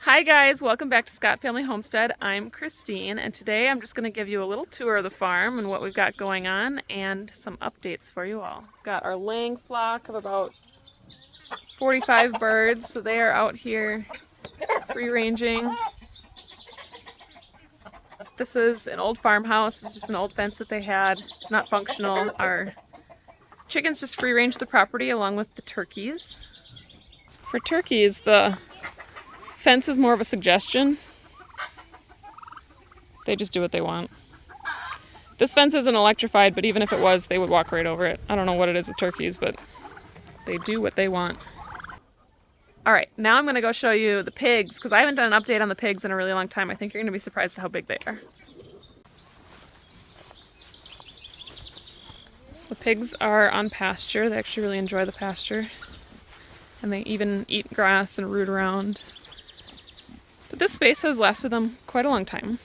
Hi guys, welcome back to Scott Family Homestead. I'm Christine, and today I'm just going to give you a little tour of the farm and what we've got going on and some updates for you all. We've got our laying flock of about 45 birds, so they are out here free ranging. This is an old farmhouse. It's just an old fence that they had. It's not functional. Our chickens just free range the property along with the turkeys. For turkeys, the fence is more of a suggestion. They just do what they want. This fence isn't electrified, but even if it was, they would walk right over it. I don't know what it is with turkeys, but they do what they want. All right, now I'm gonna go show you the pigs, because I haven't done an update on the pigs in a really long time. I think you're gonna be surprised at how big they are. So the pigs are on pasture. They actually really enjoy the pasture. And they even eat grass and root around. But this space has lasted them quite a long time.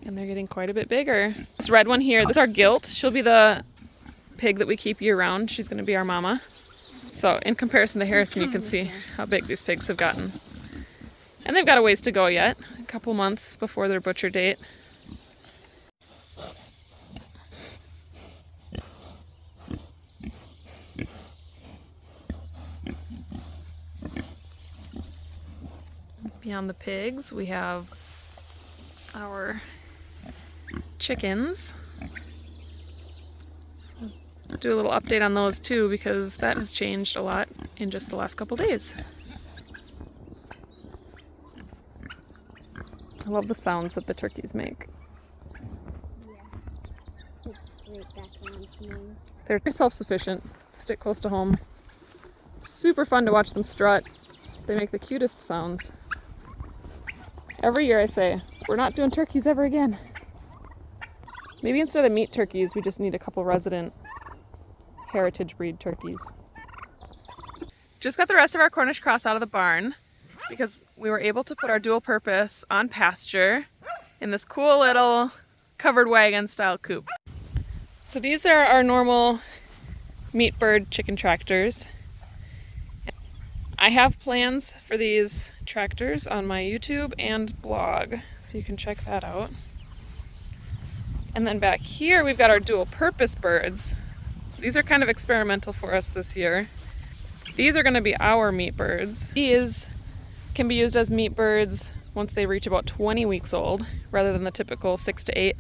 And they're getting quite a bit bigger. This red one here, this is our gilt. She'll be the pig that we keep year-round. She's going to be our mama. So in comparison to Harrison, you can see how big these pigs have gotten. And they've got a ways to go yet. A couple months before their butcher date. Beyond the pigs, we have our chickens. So I'll do a little update on those too, because that has changed a lot in just the last couple days. I love the sounds that the turkeys make. Yeah. Great background for me. They're self-sufficient, stick close to home. Super fun to watch them strut. They make the cutest sounds. Every year I say, we're not doing turkeys ever again. Maybe instead of meat turkeys, we just need a couple resident heritage breed turkeys. Just got the rest of our Cornish cross out of the barn because we were able to put our dual purpose on pasture in this cool little covered wagon style coop. So these are our normal meat bird chicken tractors. I have plans for these tractors on my YouTube and blog, so you can check that out. And then back here we've got our dual purpose birds. These are kind of experimental for us this year. These are going to be our meat birds. These can be used as meat birds once they reach about 20 weeks old, rather than the typical 6 to 8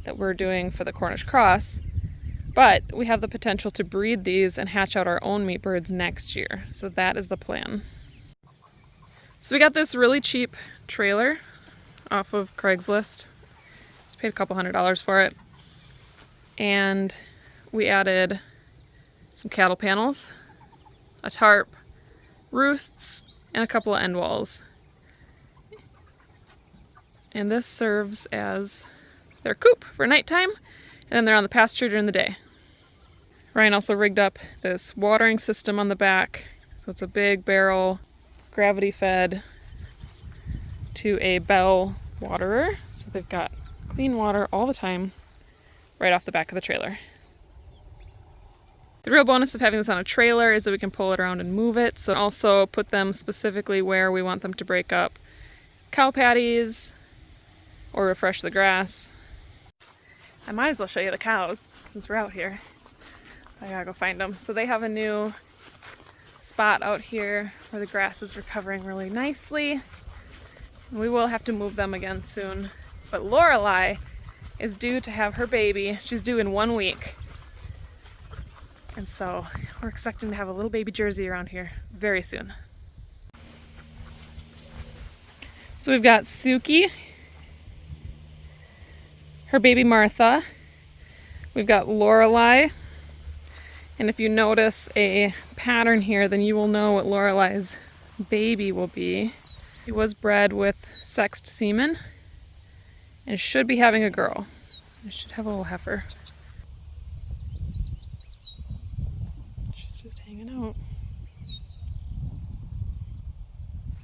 that we're doing for the Cornish cross. But we have the potential to breed these and hatch out our own meat birds next year. So that is the plan. So we got this really cheap trailer off of Craigslist. Just paid a couple $100s for it. And we added some cattle panels, a tarp, roosts, and a couple of end walls. And this serves as their coop for nighttime. And then they're on the pasture during the day. Ryan also rigged up this watering system on the back. So it's a big barrel, gravity fed to a bell waterer. So they've got clean water all the time right off the back of the trailer. The real bonus of having this on a trailer is that we can pull it around and move it. So also put them specifically where we want them to break up cow patties or refresh the grass. I might as well show you the cows since we're out here. I gotta go find them. So they have a new spot out here where the grass is recovering really nicely. We will have to move them again soon. But Lorelei is due to have her baby. She's due in 1 week. And so we're expecting to have a little baby Jersey around here very soon. So we've got Suki, her baby Martha. We've got Lorelei. And if you notice a pattern here, then you will know what Lorelei's baby will be. She was bred with sexed semen and should be having a girl. I should have a little heifer. She's just hanging out.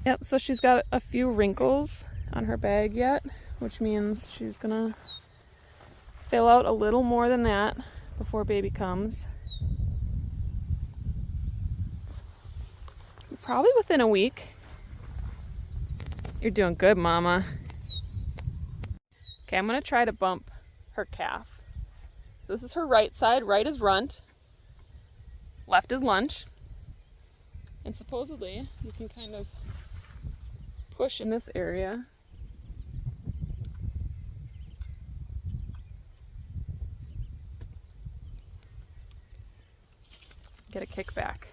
Yep, so she's got a few wrinkles on her bag yet, which means she's gonna fill out a little more than that before baby comes. Probably within a week. You're doing good, Mama. Okay, I'm gonna try to bump her calf. So this is her right side. Right is runt. Left is lunch. And supposedly you can kind of push in this area. Get a kickback.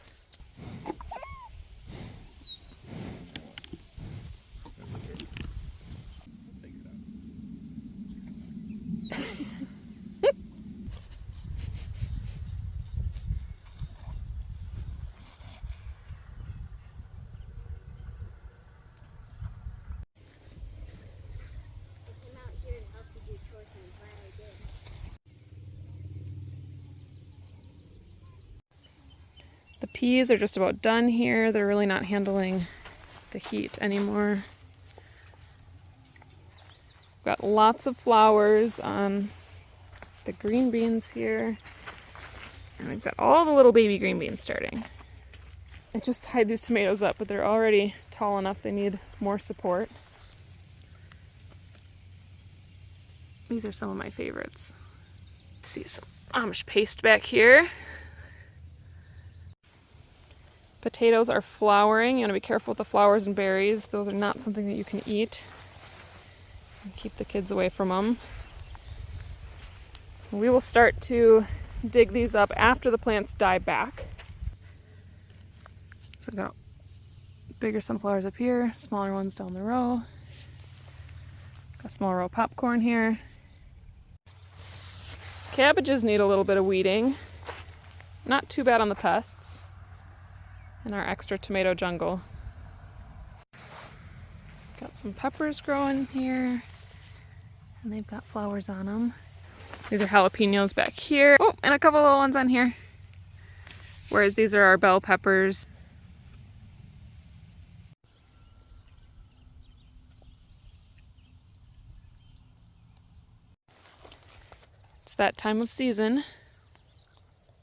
The peas are just about done here. They're really not handling the heat anymore. Got lots of flowers on the green beans here. And we've got all the little baby green beans starting. I just tied these tomatoes up, but they're already tall enough they need more support. These are some of my favorites. See some Amish paste back here. Potatoes are flowering. You want to be careful with the flowers and berries. Those are not something that you can eat. Keep the kids away from them. We will start to dig these up after the plants die back. So I've got bigger sunflowers up here, smaller ones down the row. Got a small row of popcorn here. Cabbages need a little bit of weeding. Not too bad on the pests. In our extra tomato jungle. Got some peppers growing here, and they've got flowers on them. These are jalapenos back here. Oh, and a couple little ones on here. Whereas these are our bell peppers. It's that time of season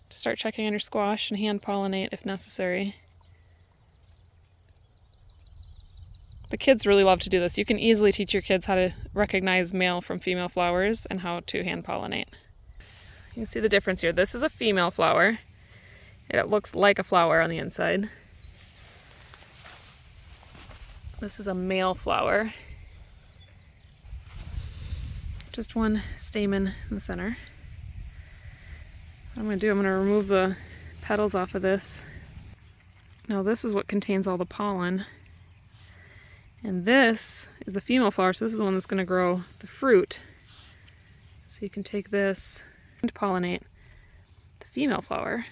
to start checking on your squash and hand pollinate if necessary. The kids really love to do this. You can easily teach your kids how to recognize male from female flowers and how to hand pollinate. You can see the difference here. This is a female flower. It looks like a flower on the inside. This is a male flower. Just one stamen in the center. What I'm going to remove the petals off of this. Now this is what contains all the pollen. And this is the female flower, so this is the one that's going to grow the fruit. So you can take this and pollinate the female flower.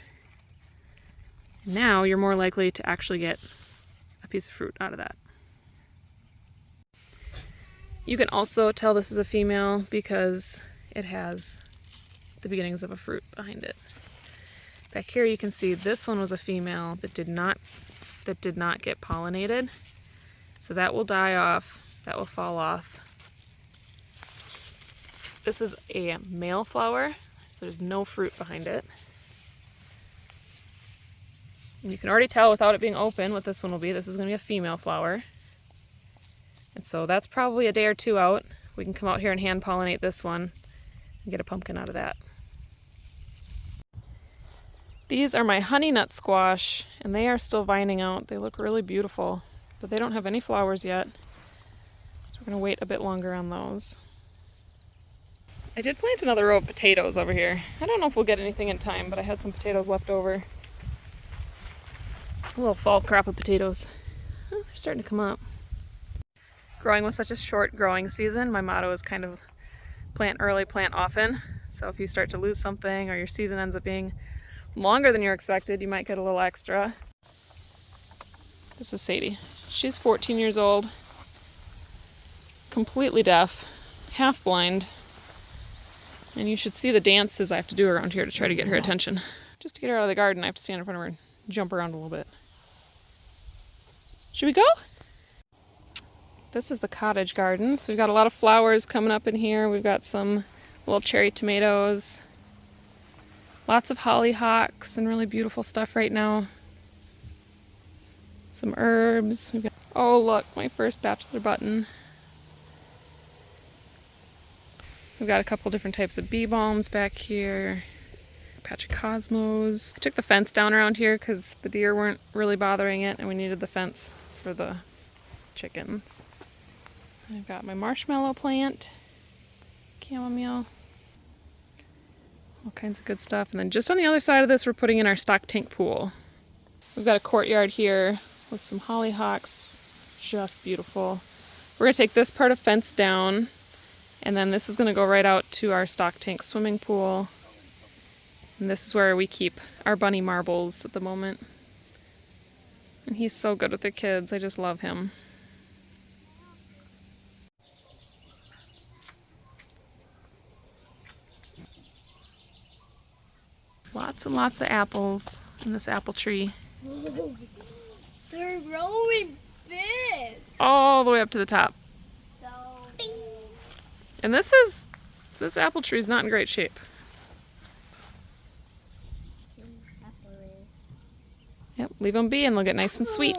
And now you're more likely to actually get a piece of fruit out of that. You can also tell this is a female because it has the beginnings of a fruit behind it. Back here you can see this one was a female that did not get pollinated. So that will die off, that will fall off. This is a male flower, so there's no fruit behind it. And you can already tell without it being open what this one will be. This is going to be a female flower. And so that's probably a day or two out. We can come out here and hand pollinate this one and get a pumpkin out of that. These are my honey nut squash, and they are still vining out. They look really beautiful, but they don't have any flowers yet. So we're going to wait a bit longer on those. I did plant another row of potatoes over here. I don't know if we'll get anything in time, but I had some potatoes left over. A little fall crop of potatoes. Oh, they're starting to come up. Growing with such a short growing season, my motto is kind of plant early, plant often. So if you start to lose something or your season ends up being longer than you expected, you might get a little extra. This is Sadie. She's 14 years old, completely deaf, half blind, and you should see the dances I have to do around here to try to get her attention. Just to get her out of the garden, I have to stand in front of her and jump around a little bit. Should we go? This is the cottage garden, so we've got a lot of flowers coming up in here. We've got some little cherry tomatoes, lots of hollyhocks and really beautiful stuff right now. Some herbs. Oh look, my first bachelor button. We've got a couple different types of bee balms back here. A patch of cosmos. I took the fence down around here because the deer weren't really bothering it and we needed the fence for the chickens. I've got my marshmallow plant, chamomile, all kinds of good stuff. And then just on the other side of this, we're putting in our stock tank pool. We've got a courtyard here with some hollyhocks, just beautiful. We're gonna take this part of fence down, and then this is gonna go right out to our stock tank swimming pool. And this is where we keep our bunny marbles at the moment. And he's so good with the kids, I just love him. Lots and lots of apples in this apple tree. They're growing big. All the way up to the top. So And this apple tree is not in great shape. Yep, leave them be and they'll get nice and sweet.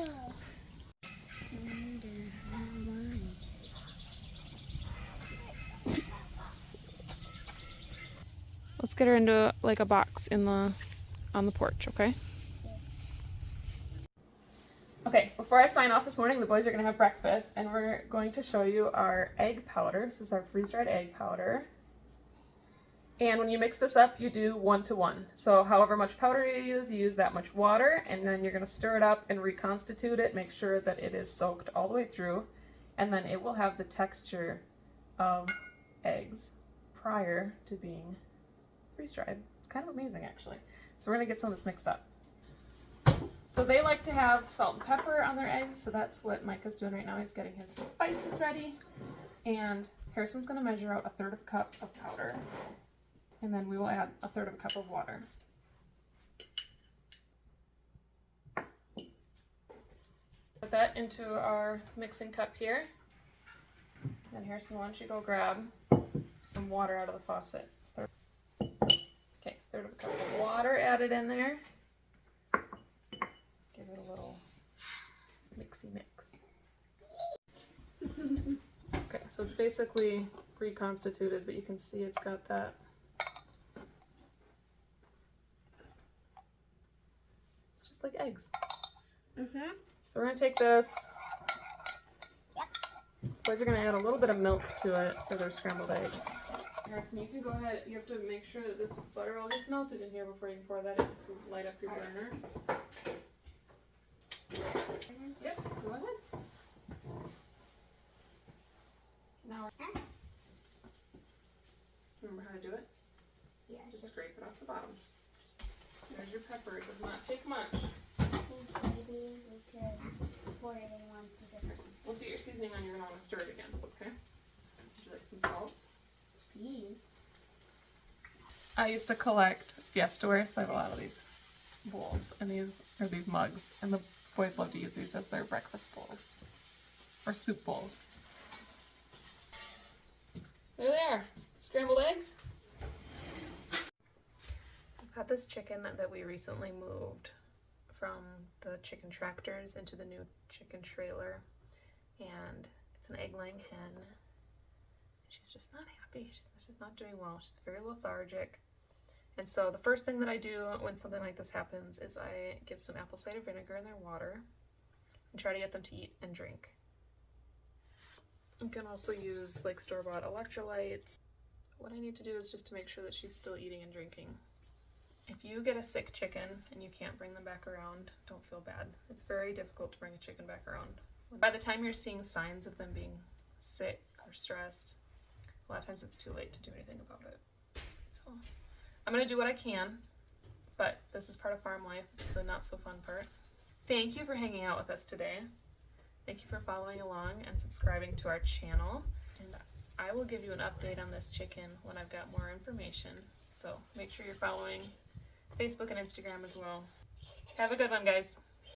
Let's get her into like a box on the porch, okay? Okay, before I sign off this morning, the boys are going to have breakfast and we're going to show you our egg powder. This is our freeze-dried egg powder. And when you mix this up, you do 1-to-1. So however much powder you use that much water, and then you're going to stir it up and reconstitute it, make sure that it is soaked all the way through, and then it will have the texture of eggs prior to being freeze-dried. It's kind of amazing actually. So we're going to get some of this mixed up. So they like to have salt and pepper on their eggs, so that's what Micah's doing right now. He's getting his spices ready, and Harrison's going to measure out 1/3 cup of powder. And then we will add 1/3 cup of water. Put that into our mixing cup here. And Harrison, why don't you go grab some water out of the faucet. Okay, 1/3 cup of water added in there. Give it a little mixy mix. Okay, so it's basically reconstituted, but you can see it's got that. Like eggs. So we're going to take this. Boys are going to add a little bit of milk to it for their scrambled eggs. Harrison, you can go ahead. You have to make sure that this butter all gets melted in here before you can pour that in. So light up your burner. Yep, go ahead. Now, remember how to do it? yeah, Just scrape it off the bottom. There's your pepper. It does not take much. maybe we could pour it in one together. Once you get your seasoning on, you're going to want to stir it again, okay? Would you like some salt? Please. I used to collect Fiestaware, so I have a lot of these bowls and these mugs, and the boys love to use these as their breakfast bowls or soup bowls. There they are, scrambled eggs. I've got this chicken that we recently moved from the chicken tractors into the new chicken trailer, and it's an egg-laying hen. She's just not happy. She's not doing well. She's very lethargic. And so the first thing that I do when something like this happens is I give some apple cider vinegar in their water and try to get them to eat and drink. You can also use like store-bought electrolytes. What I need to do is just to make sure that she's still eating and drinking. If you get a sick chicken and you can't bring them back around, don't feel bad. It's very difficult to bring a chicken back around. By the time you're seeing signs of them being sick or stressed, a lot of times it's too late to do anything about it. So I'm going to do what I can, but this is part of farm life. It's the not so fun part. Thank you for hanging out with us today. Thank you for following along and subscribing to our channel. And I will give you an update on this chicken when I've got more information. So make sure you're following Facebook and Instagram as well. Have a good one, guys.